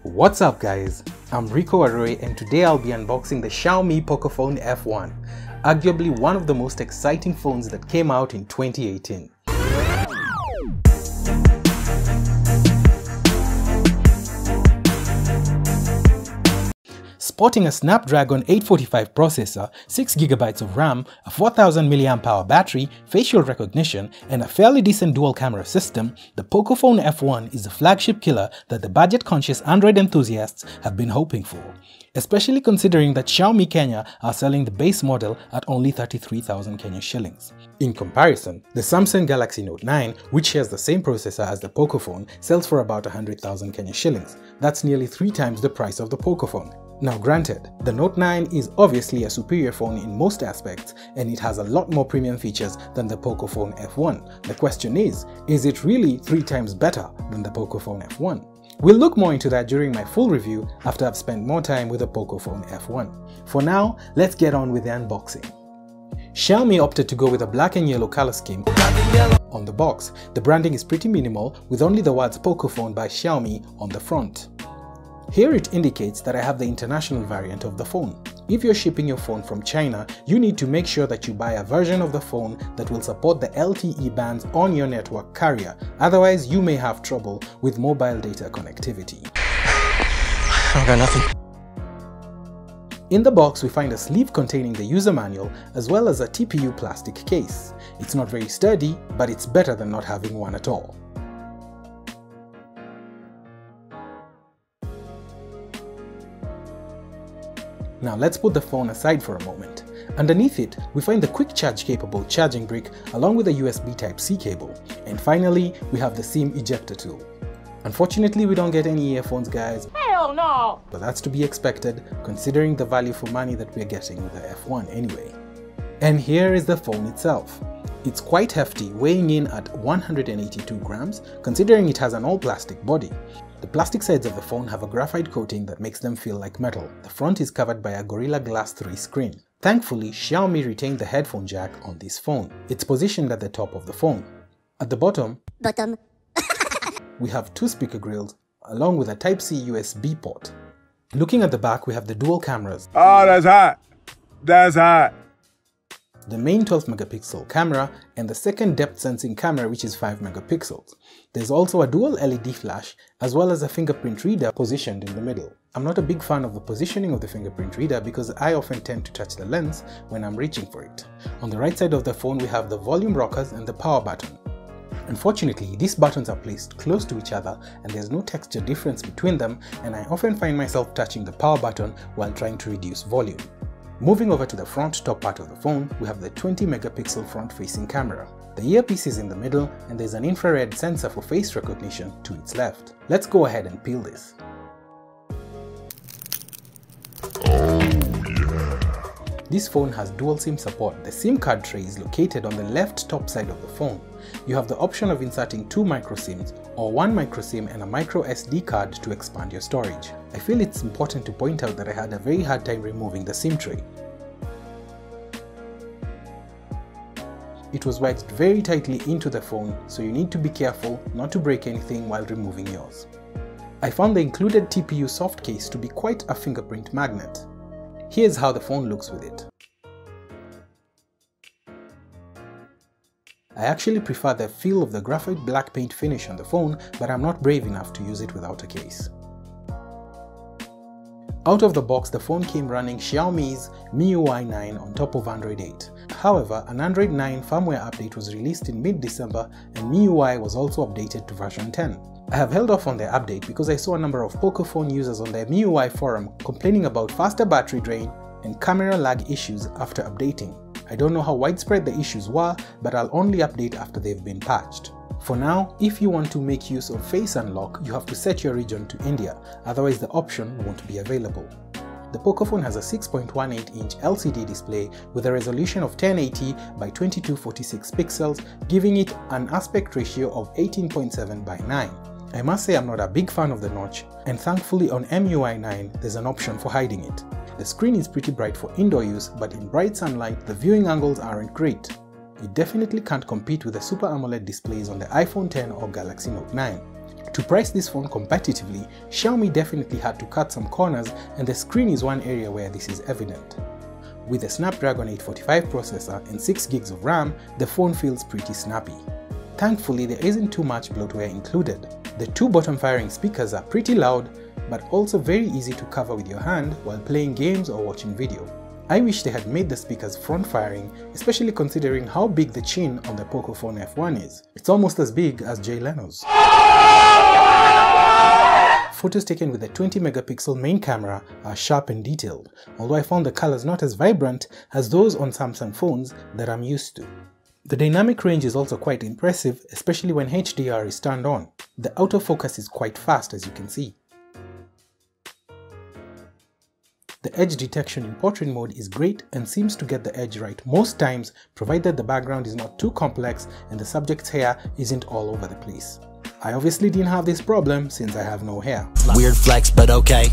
What's up guys, I'm Rico Arroy and today I'll be unboxing the Xiaomi Pocophone F1, arguably one of the most exciting phones that came out in 2018. Sporting a Snapdragon 845 processor, 6GB of RAM, a 4000 mAh battery, facial recognition, and a fairly decent dual camera system, the Pocophone F1 is the flagship killer that the budget-conscious Android enthusiasts have been hoping for, especially considering that Xiaomi Kenya are selling the base model at only 33,000 Kenya shillings. In comparison, the Samsung Galaxy Note 9, which shares the same processor as the Pocophone, sells for about 100,000 Kenya shillings. That's nearly 3 times the price of the Pocophone. Now granted, the Note 9 is obviously a superior phone in most aspects and it has a lot more premium features than the Pocophone F1. The question is it really 3 times better than the Pocophone F1? We'll look more into that during my full review after I've spent more time with the Pocophone F1. For now, let's get on with the unboxing. Xiaomi opted to go with a black and yellow color scheme on the box. The branding is pretty minimal with only the words Pocophone by Xiaomi on the front. Here it indicates that I have the international variant of the phone. If you're shipping your phone from China, you need to make sure that you buy a version of the phone that will support the LTE bands on your network carrier, otherwise you may have trouble with mobile data connectivity. I got nothing. In the box we find a sleeve containing the user manual as well as a TPU plastic case. It's not very sturdy, but it's better than not having one at all. Now let's put the phone aside for a moment. Underneath it, we find the quick charge capable charging brick along with a USB Type-C cable. And finally, we have the SIM ejector tool. Unfortunately, we don't get any earphones guys. Hell no! But that's to be expected considering the value for money that we're getting with the F1 anyway. And here is the phone itself. It's quite hefty, weighing in at 182 grams, considering it has an all-plastic body. The plastic sides of the phone have a graphite coating that makes them feel like metal. The front is covered by a Gorilla Glass 3 screen. Thankfully, Xiaomi retained the headphone jack on this phone. It's positioned at the top of the phone. At the bottom, we have 2 speaker grills along with a Type-C USB port. Looking at the back, we have the dual cameras. Oh, that's hot! That's hot! The main 12 megapixel camera and the second depth sensing camera which is 5 megapixels. There's also a dual LED flash as well as a fingerprint reader positioned in the middle. I'm not a big fan of the positioning of the fingerprint reader because I often tend to touch the lens when I'm reaching for it. On the right side of the phone we have the volume rockers and the power button. Unfortunately, these buttons are placed close to each other and there's no texture difference between them, and I often find myself touching the power button while trying to reduce volume. Moving over to the front top part of the phone, we have the 20 megapixel front-facing camera. The earpiece is in the middle and there's an infrared sensor for face recognition to its left. Let's go ahead and peel this. This phone has dual SIM support. The SIM card tray is located on the left top side of the phone. You have the option of inserting 2 micro SIMs or 1 micro SIM and a micro SD card to expand your storage. I feel it's important to point out that I had a very hard time removing the SIM tray. It was wedged very tightly into the phone, so you need to be careful not to break anything while removing yours. I found the included TPU soft case to be quite a fingerprint magnet. Here's how the phone looks with it. I actually prefer the feel of the Graphite Black paint finish on the phone, but I'm not brave enough to use it without a case. Out of the box, the phone came running Xiaomi's MIUI 9 on top of Android 8. However, an Android 9 firmware update was released in mid-December and MIUI was also updated to version 10. I have held off on the update because I saw a number of Pocophone users on the MIUI forum complaining about faster battery drain and camera lag issues after updating. I don't know how widespread the issues were, but I'll only update after they've been patched. For now, if you want to make use of Face Unlock, you have to set your region to India, otherwise the option won't be available. The Pocophone has a 6.18-inch LCD display with a resolution of 1080 by 2246 pixels, giving it an aspect ratio of 18.7 by 9. I must say I'm not a big fan of the notch, and thankfully on MIUI 9 there's an option for hiding it. The screen is pretty bright for indoor use, but in bright sunlight the viewing angles aren't great. It definitely can't compete with the Super AMOLED displays on the iPhone X or Galaxy Note 9. To price this phone competitively, Xiaomi definitely had to cut some corners, and the screen is one area where this is evident. With a Snapdragon 845 processor and 6 gigs of RAM, the phone feels pretty snappy. Thankfully, there isn't too much bloatware included. The two bottom-firing speakers are pretty loud, but also very easy to cover with your hand while playing games or watching video. I wish they had made the speakers front-firing, especially considering how big the chin on the Pocophone F1 is. It's almost as big as Jay Leno's. Photos taken with a 20-megapixel main camera are sharp and detailed, although I found the colors not as vibrant as those on Samsung phones that I'm used to. The dynamic range is also quite impressive, especially when HDR is turned on. The autofocus is quite fast, as you can see. The edge detection in portrait mode is great and seems to get the edge right most times, provided the background is not too complex and the subject's hair isn't all over the place. I obviously didn't have this problem since I have no hair. Weird flex, but okay.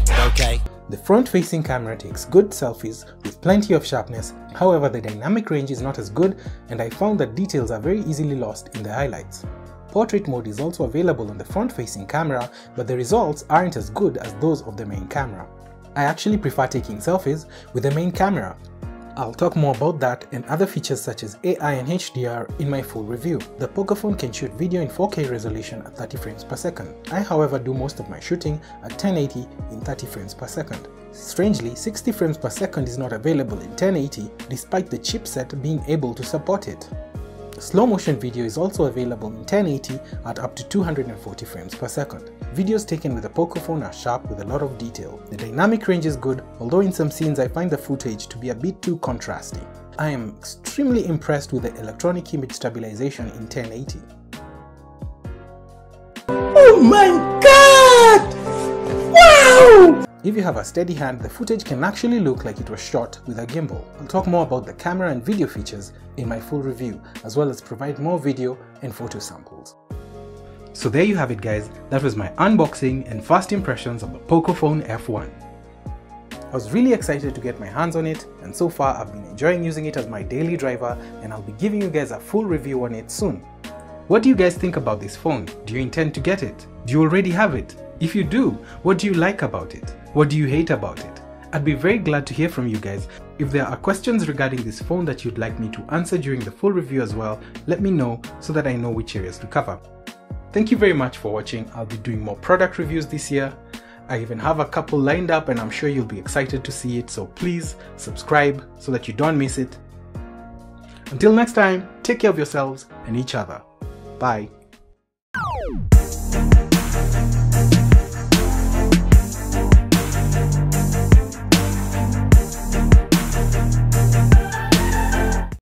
The front-facing camera takes good selfies with plenty of sharpness, however the dynamic range is not as good and I found that details are very easily lost in the highlights. Portrait mode is also available on the front-facing camera, but the results aren't as good as those of the main camera. I actually prefer taking selfies with the main camera. I'll talk more about that and other features such as AI and HDR in my full review. The Pocophone can shoot video in 4K resolution at 30 frames per second. I however do most of my shooting at 1080 in 30 frames per second. Strangely, 60 frames per second is not available in 1080 despite the chipset being able to support it. Slow motion video is also available in 1080 at up to 240 frames per second. Videos taken with the Pocophone are sharp with a lot of detail. The dynamic range is good, although in some scenes I find the footage to be a bit too contrasty. I am extremely impressed with the electronic image stabilization in 1080. Oh my god! Wow! If you have a steady hand, the footage can actually look like it was shot with a gimbal. I'll talk more about the camera and video features in my full review, as well as provide more video and photo samples. So there you have it guys, that was my unboxing and first impressions of the Pocophone F1. I was really excited to get my hands on it, and so far I've been enjoying using it as my daily driver, and I'll be giving you guys a full review on it soon. What do you guys think about this phone? Do you intend to get it? Do you already have it? If you do, what do you like about it? What do you hate about it? I'd be very glad to hear from you guys. If there are questions regarding this phone that you'd like me to answer during the full review as well, let me know so that I know which areas to cover. Thank you very much for watching. I'll be doing more product reviews this year. I even have a couple lined up and I'm sure you'll be excited to see it, so please subscribe so that you don't miss it. Until next time, take care of yourselves and each other. Bye.